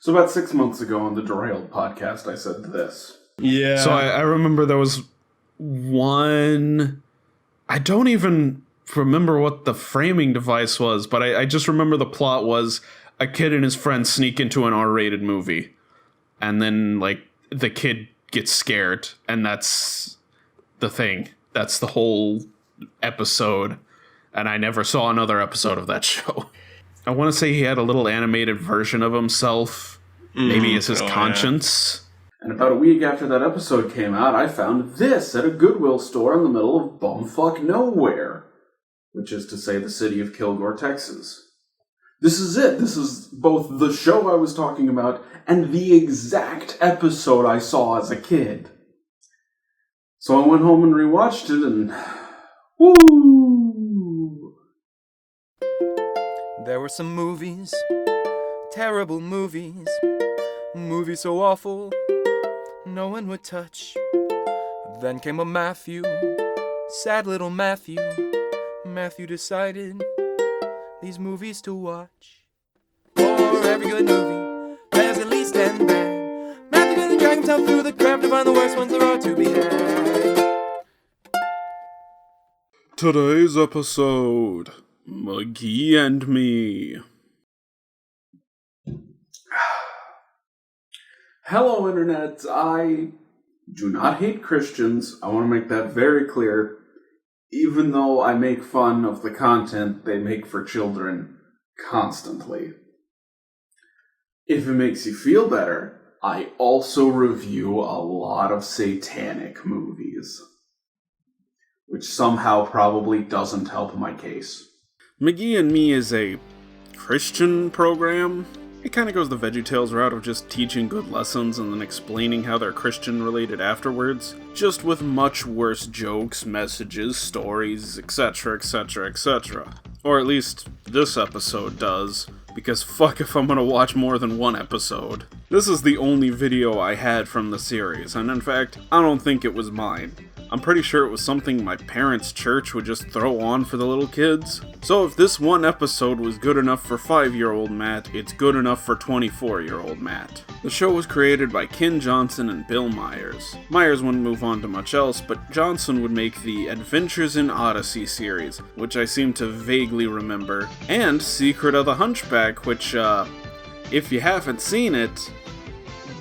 So about 6 months ago on the Derailed podcast, I said this. Yeah. So I remember there was one... I don't even remember what the framing device was, but I just remember the plot was a kid and his friend sneak into an R-rated movie. And then, like, the kid gets scared, and that's the thing. That's the whole episode. And I never saw another episode of that show. I want to say he had a little animated version of himself. Maybe as his conscience. And about a week after that episode came out, I found this at a Goodwill store in the middle of bumfuck nowhere. Which is to say the city of Kilgore, Texas. This is it. This is both the show I was talking about and the exact episode I saw as a kid. So I went home and rewatched it and... woo! There were some movies, terrible movies, movies so awful, no one would touch. Then came a Matthew, sad little Matthew. Matthew decided these movies to watch. For every good movie, there's at least 10 bad. Matthew had to drag himself through the crap to find the worst ones there are to be had. Today's episode, McGee and Me. Hello, Internet. I do not hate Christians. I want to make that very clear. Even though I make fun of the content they make for children constantly. If it makes you feel better, I also review a lot of satanic movies. Which somehow probably doesn't help my case. McGee and Me is a Christian program. It kind of goes the VeggieTales route of just teaching good lessons and then explaining how they're Christian related afterwards, just with much worse jokes, messages, stories, etc, etc, etc. Or at least this episode does, because fuck if I'm gonna watch more than one episode. This is the only video I had from the series, and in fact, I don't think it was mine. I'm pretty sure it was something my parents' church would just throw on for the little kids. So if this one episode was good enough for 5-year-old Matt, it's good enough for 24-year-old Matt. The show was created by Ken Johnson and Bill Myers. Myers wouldn't move on to much else, but Johnson would make the Adventures in Odyssey series, which I seem to vaguely remember, and Secret of the Hunchback, which, if you haven't seen it,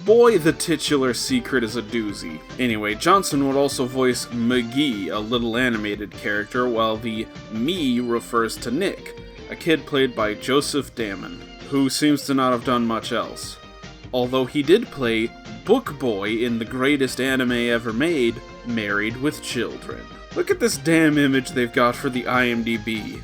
boy, the titular secret is a doozy. Anyway, Johnson would also voice McGee, a little animated character, while the me refers to Nick, a kid played by Joseph Damon, who seems to not have done much else. Although he did play Book Boy in the greatest anime ever made, Married with Children. Look at this damn image they've got for the IMDb.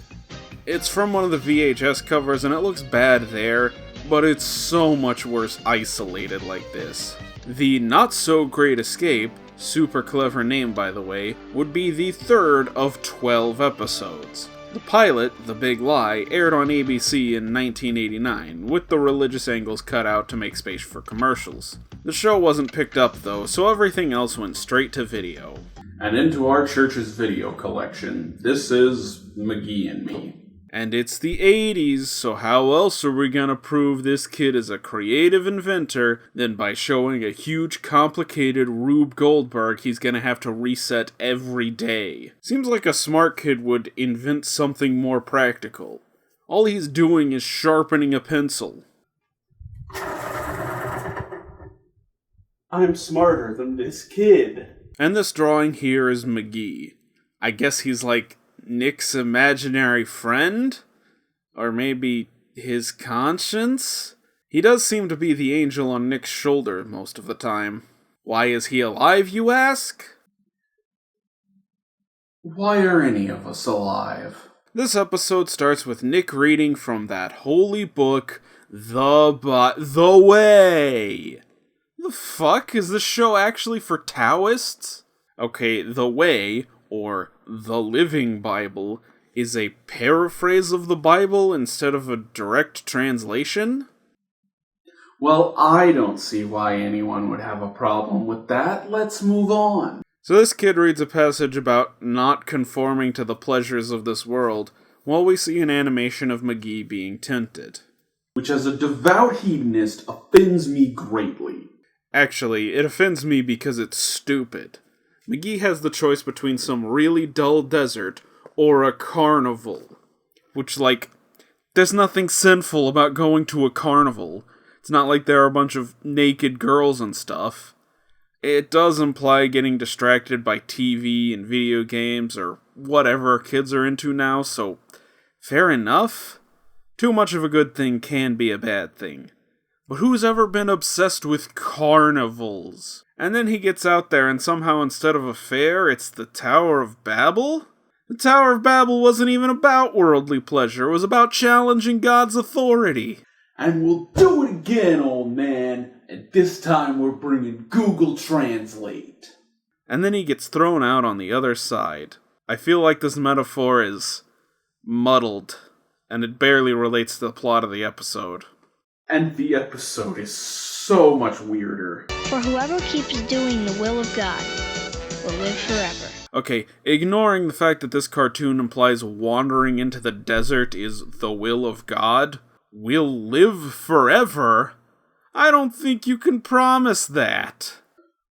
It's from one of the VHS covers and it looks bad there, but it's so much worse isolated like this. The Not So Great Escape, super clever name by the way, would be the third of 12 episodes. The pilot, The Big Lie, aired on ABC in 1989, with the religious angles cut out to make space for commercials. The show wasn't picked up though, so everything else went straight to video. And into our church's video collection, this is McGee and Me. And it's the 80s, so how else are we gonna prove this kid is a creative inventor than by showing a huge, complicated Rube Goldberg he's gonna have to reset every day? Seems like a smart kid would invent something more practical. All he's doing is sharpening a pencil. I'm smarter than this kid. And this drawing here is McGee. I guess he's like Nick's imaginary friend? Or maybe his conscience? He does seem to be the angel on Nick's shoulder most of the time. Why is he alive, you ask? Why are any of us alive? This episode starts with Nick reading from that holy book, The Way. The fuck? Is this show actually for Taoists? Okay, The Way, or The Living Bible, is a paraphrase of the Bible instead of a direct translation? Well, I don't see why anyone would have a problem with that. Let's move on. So this kid reads a passage about not conforming to the pleasures of this world, while we see an animation of McGee being tempted. which as a devout hedonist offends me greatly. Actually, it offends me because it's stupid. McGee has the choice between some really dull desert or a carnival. Which, there's nothing sinful about going to a carnival. It's not like there are a bunch of naked girls and stuff. It does imply getting distracted by TV and video games or whatever kids are into now, so fair enough. Too much of a good thing can be a bad thing. But who's ever been obsessed with carnivals? And then he gets out there and somehow instead of a fair, it's the Tower of Babel? The Tower of Babel wasn't even about worldly pleasure, it was about challenging God's authority. And we'll do it again, old man, and this time we're bringing Google Translate. And then he gets thrown out on the other side. I feel like this metaphor is muddled, and it barely relates to the plot of the episode. And the episode is so much weirder. For whoever keeps doing the will of God will live forever. Okay, ignoring the fact that this cartoon implies wandering into the desert is the will of God, will live forever, I don't think you can promise that.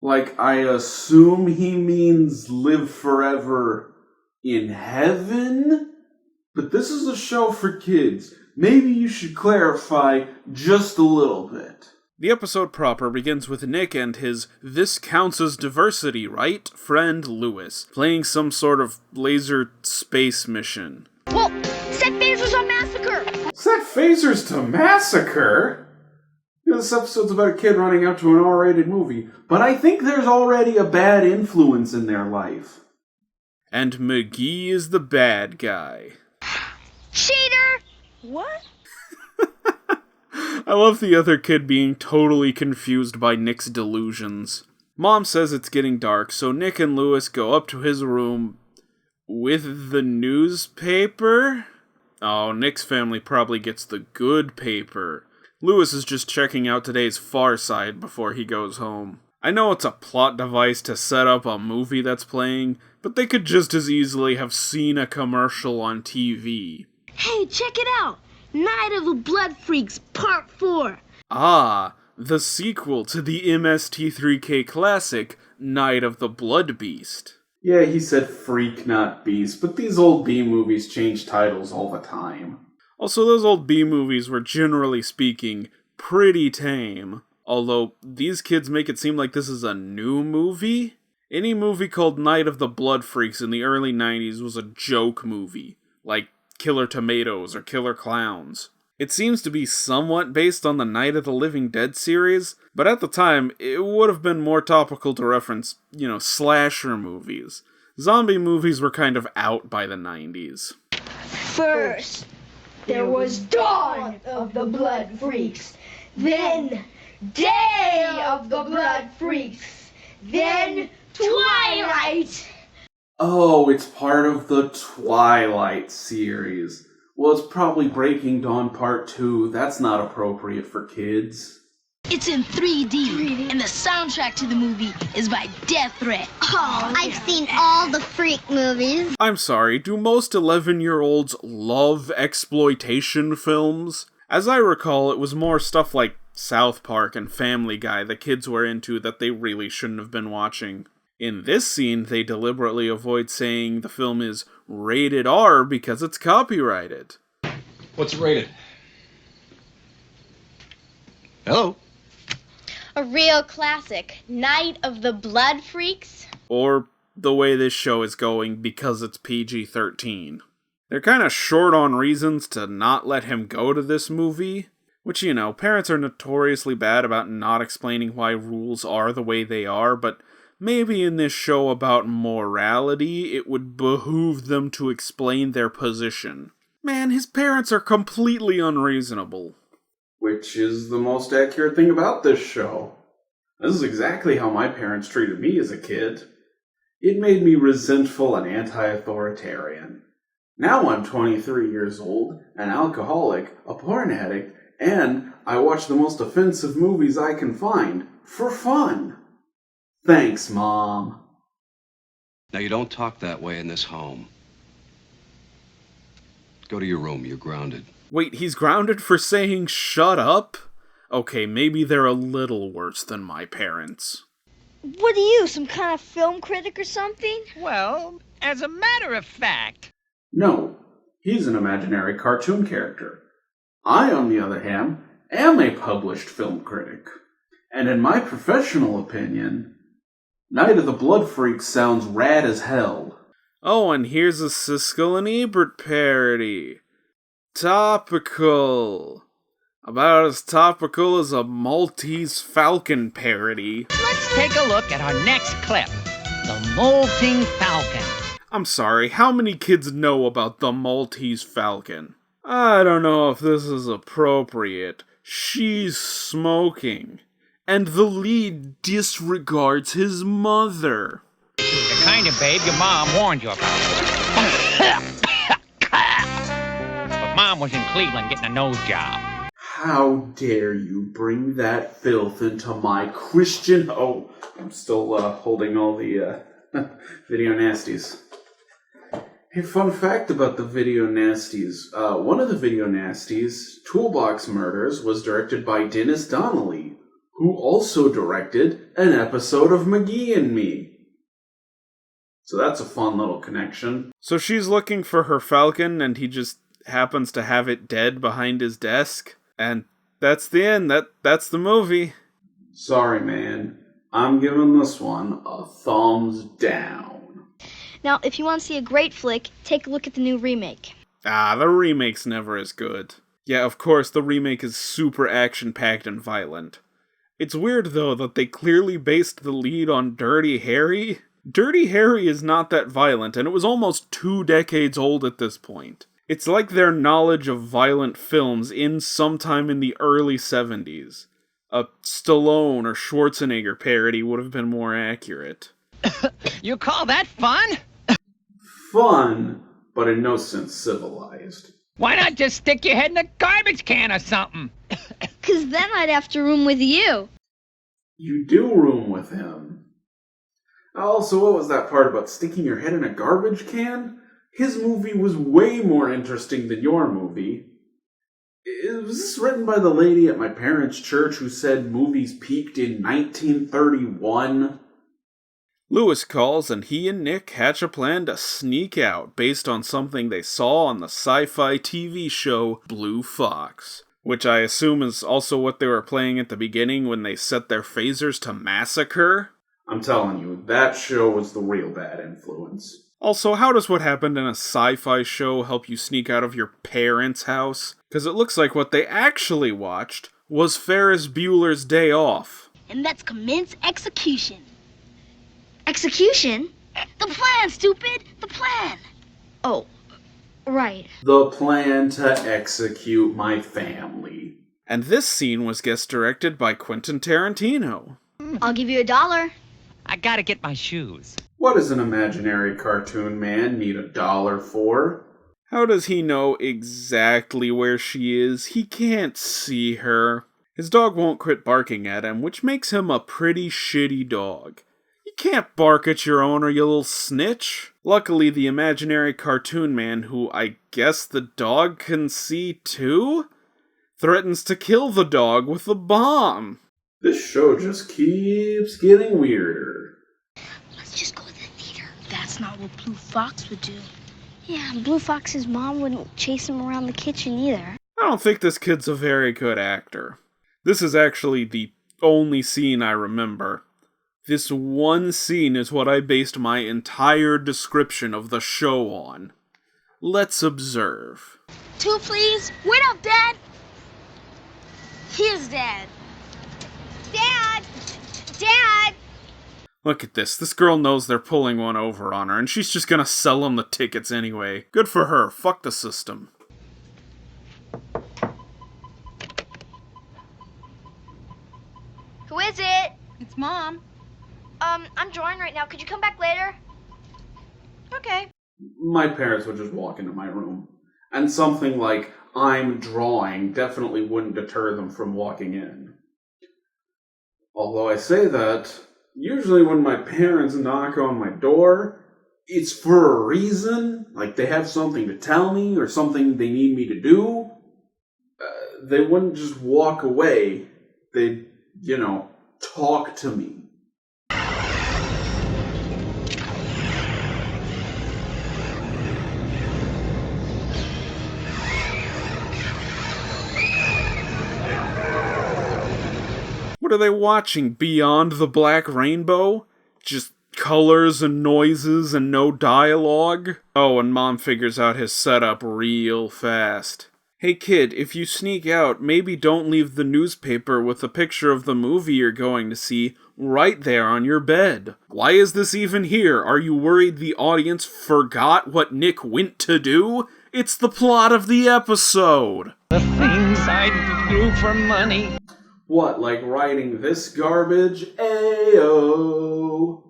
I assume he means live forever in heaven? But this is a show for kids. Maybe you should clarify just a little bit. The episode proper begins with Nick and his "this counts as diversity, right?" friend Lewis, playing some sort of laser space mission. Whoa! Set phasers on massacre! Set phasers to massacre? This episode's about a kid running out to an R-rated movie, but I think there's already a bad influence in their life. And McGee is the bad guy. Cheater! What? I love the other kid being totally confused by Nick's delusions. Mom says it's getting dark, so Nick and Lewis go up to his room with the newspaper? Oh, Nick's family probably gets the good paper. Lewis is just checking out today's Far Side before he goes home. I know it's a plot device to set up a movie that's playing, but they could just as easily have seen a commercial on TV. Hey, check it out! Night of the Blood Freaks, Part 4! Ah, the sequel to the MST3K classic, Night of the Blood Beast. Yeah, he said freak, not beast, but these old B-movies change titles all the time. Also, those old B-movies were, generally speaking, pretty tame. Although, these kids make it seem like this is a new movie? Any movie called Night of the Blood Freaks in the early 90s was a joke movie, like Killer Tomatoes or Killer Clowns. It seems to be somewhat based on the Night of the Living Dead series, but at the time, it would have been more topical to reference, slasher movies. Zombie movies were kind of out by the 90s. First, there was Dawn of the Blood Freaks, then Day of the Blood Freaks, then Twilight. Oh, it's part of the Twilight series. Well, it's probably Breaking Dawn Part 2. That's not appropriate for kids. It's in 3D, and the soundtrack to the movie is by Death Threat. Oh, I've seen all the freak movies. I'm sorry, do most 11-year-olds love exploitation films? As I recall, it was more stuff like South Park and Family Guy the kids were into that they really shouldn't have been watching. In this scene, they deliberately avoid saying the film is rated R because it's copyrighted. What's it rated? Hello? A real classic, Night of the Blood Freaks. Or the way this show is going because it's PG-13. They're kind of short on reasons to not let him go to this movie, which, parents are notoriously bad about not explaining why rules are the way they are, but maybe in this show about morality, it would behoove them to explain their position. Man, his parents are completely unreasonable. Which is the most accurate thing about this show. This is exactly how my parents treated me as a kid. It made me resentful and anti-authoritarian. Now I'm 23 years old, an alcoholic, a porn addict, and I watch the most offensive movies I can find, for fun. Thanks, Mom. Now, you don't talk that way in this home. Go to your room. You're grounded. Wait, he's grounded for saying shut up? Okay, maybe they're a little worse than my parents. What are you, some kind of film critic or something? Well, as a matter of fact... No, he's an imaginary cartoon character. I, on the other hand, am a published film critic. And in my professional opinion, Night of the Blood Freaks sounds rad as hell. Oh, and here's a Siskel and Ebert parody. Topical. About as topical as a Maltese Falcon parody. Let's take a look at our next clip. The Molting Falcon. I'm sorry, how many kids know about the Maltese Falcon? I don't know if this is appropriate. She's smoking. And the lead disregards his mother. The kind of babe your mom warned you about. But Mom was in Cleveland getting a nose job. How dare you bring that filth into my Christian... Oh, I'm still holding all the video nasties. Hey, fun fact about the video nasties. One of the video nasties, Toolbox Murders, was directed by Dennis Donnelly, who also directed an episode of McGee and Me. So that's a fun little connection. So she's looking for her falcon, and he just happens to have it dead behind his desk. And that's the end. That's the movie. Sorry, man. I'm giving this one a thumbs down. Now, if you want to see a great flick, take a look at the new remake. The remake's never as good. Yeah, of course, the remake is super action-packed and violent. It's weird, though, that they clearly based the lead on Dirty Harry. Dirty Harry is not that violent, and it was almost 2 decades old at this point. It's like their knowledge of violent films in sometime in the early 70s. A Stallone or Schwarzenegger parody would have been more accurate. You call that fun? Fun, but in no sense civilized. Why not just stick your head in a garbage can or something? 'Cause then I'd have to room with you. You do room with him. Also, what was that part about sticking your head in a garbage can? His movie was way more interesting than your movie. Was this written by the lady at my parents' church who said movies peaked in 1931? Lewis calls, and he and Nick hatch a plan to sneak out based on something they saw on the sci-fi TV show Blue Fox, which I assume is also what they were playing at the beginning when they set their phasers to massacre. I'm telling you, that show was the real bad influence. Also, how does what happened in a sci-fi show help you sneak out of your parents' house? Because it looks like what they actually watched was Ferris Bueller's Day Off. And let's commence execution. Execution? The plan, stupid! The plan! Oh, right. The plan to execute my family. And this scene was guest directed by Quentin Tarantino. I'll give you $1. I gotta get my shoes. What does an imaginary cartoon man need $1 for? How does he know exactly where she is? He can't see her. His dog won't quit barking at him, which makes him a pretty shitty dog. You can't bark at your owner, you little snitch. Luckily, the imaginary cartoon man, who I guess the dog can see too, threatens to kill the dog with a bomb. This show just keeps getting weirder. Let's just go to the theater. That's not what Blue Fox would do. Yeah, Blue Fox's mom wouldn't chase him around the kitchen either. I don't think this kid's a very good actor. This is actually the only scene I remember. This one scene is what I based my entire description of the show on. Let's observe. 2, please. Wait up, Dad. Here's Dad. Dad! Dad! Look at this. This girl knows they're pulling one over on her, and she's just gonna sell them the tickets anyway. Good for her. Fuck the system. Who is it? It's Mom. I'm drawing right now. Could you come back later? Okay. My parents would just walk into my room. And something like, I'm drawing, definitely wouldn't deter them from walking in. Although I say that, usually when my parents knock on my door, it's for a reason. Like they have something to tell me or something they need me to do. they wouldn't just walk away. They'd, talk to me. What are they watching? Beyond the Black Rainbow? Just colors and noises and no dialogue? Oh, and Mom figures out his setup real fast. Hey kid, if you sneak out, maybe don't leave the newspaper with a picture of the movie you're going to see right there on your bed. Why is this even here? Are you worried the audience forgot what Nick went to do? It's the plot of the episode! The things I'd do for money. What, like writing this garbage? Ayo!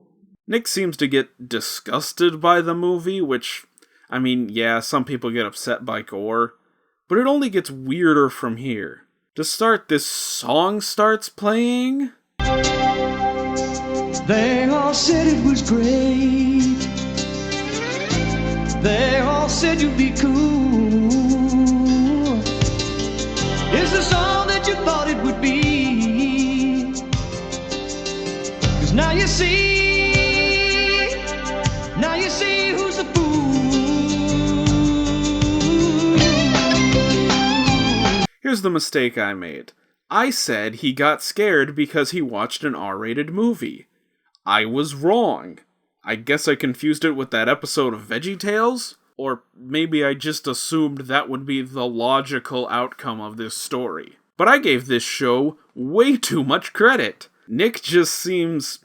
Nick seems to get disgusted by the movie, which, yeah, some people get upset by gore, but it only gets weirder from here. To start, this song starts playing. They all said it was great. They all said you'd be cool. Is this all that you thought it would be? 'Cause now you see who's the fool. Here's the mistake I made. I said he got scared because he watched an R-rated movie. I was wrong. I guess I confused it with that episode of VeggieTales? Or maybe I just assumed that would be the logical outcome of this story. But I gave this show way too much credit. Nick just seems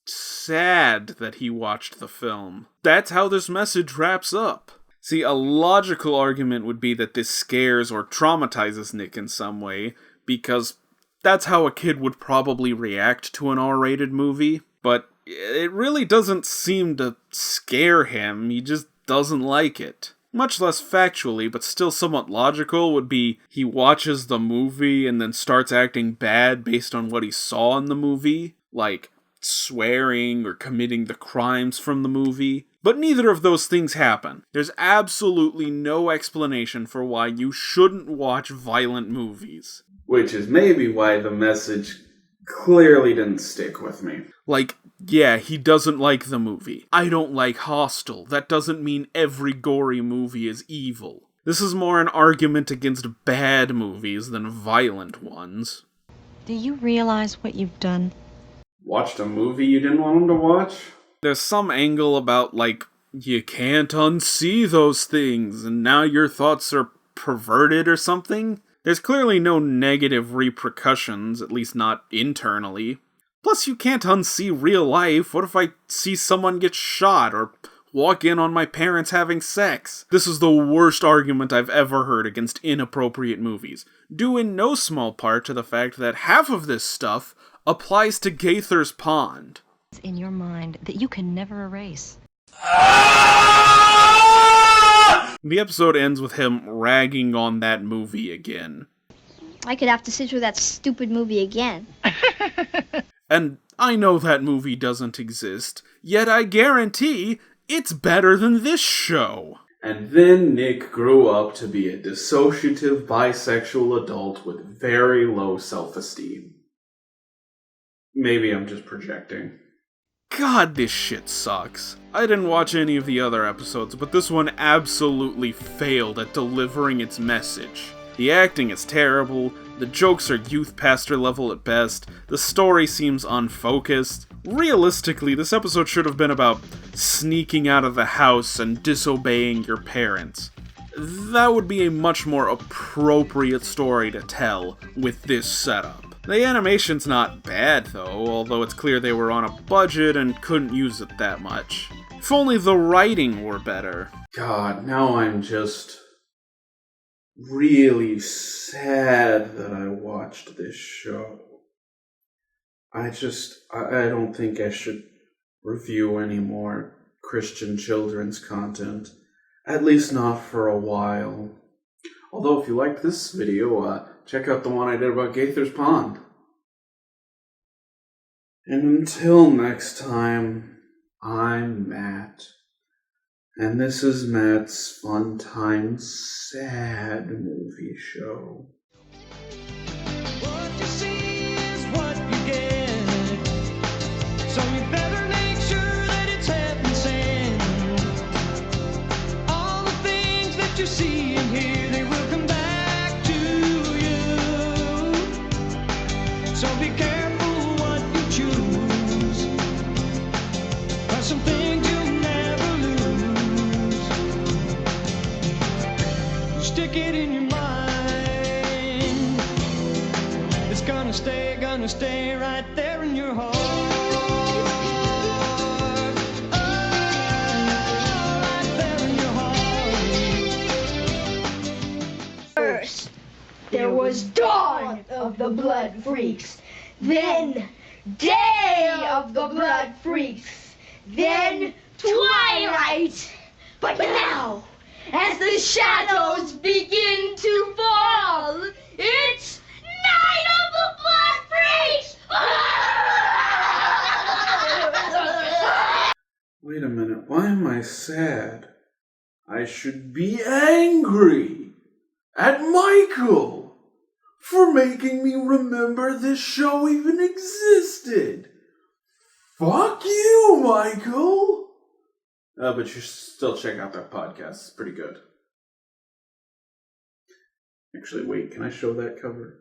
sad that he watched the film. That's how this message wraps up. See, a logical argument would be that this scares or traumatizes Nick in some way, because that's how a kid would probably react to an R-rated movie. But it really doesn't seem to scare him, he just doesn't like it. Much less factually, but still somewhat logical, would be he watches the movie and then starts acting bad based on what he saw in the movie, like swearing or committing the crimes from the movie. But neither of those things happen. There's absolutely no explanation for why you shouldn't watch violent movies. Which is maybe why the message clearly didn't stick with me. Like, yeah, he doesn't like the movie. I don't like Hostel. That doesn't mean every gory movie is evil. This is more an argument against bad movies than violent ones. Do you realize what you've done? Watched a movie you didn't want him to watch? There's some angle about, like, you can't unsee those things, and now your thoughts are perverted or something. There's clearly no negative repercussions, at least not internally. Plus, you can't unsee real life. What if I see someone get shot or walk in on my parents having sex? This is the worst argument I've ever heard against inappropriate movies, due in no small part to the fact that half of this stuff applies to Gaither's Pond. In your mind that you can never erase. The episode ends with him ragging on that movie again. I could have to sit through that stupid movie again. And I know that movie doesn't exist, yet I guarantee it's better than this show. And then Nick grew up to be a dissociative bisexual adult with very low self-esteem. Maybe I'm just projecting. God, this shit sucks. I didn't watch any of the other episodes, but this one absolutely failed at delivering its message. The acting is terrible, the jokes are youth pastor level at best, the story seems unfocused. Realistically, this episode should have been about sneaking out of the house and disobeying your parents. That would be a much more appropriate story to tell with this setup. The animation's not bad, though, although it's clear they were on a budget and couldn't use it that much. If only the writing were better. God, now I'm just really sad that I watched this show. I don't think I should review any more Christian children's content. At least not for a while. Although if you liked this video, check out the one I did about Gaither's Pond. And until next time, I'm Matt. And this is Matt's Fun Time Sad Movie Show. here, they will come back to you. So be careful what you choose. There's some things you'll never lose. Stick it in your mind. It's gonna stay right there in your heart. First, there was Dawn of the Blood Freaks, then Day of the Blood Freaks, then Twilight. But now, as the shadows begin to fall, it's Night of the Blood Freaks! Wait a minute, why am I sad? I should be angry at Michael for making me remember this show even existed. Fuck you, Michael! But you should still check out that podcast. It's pretty good. Actually, wait, can I show that cover?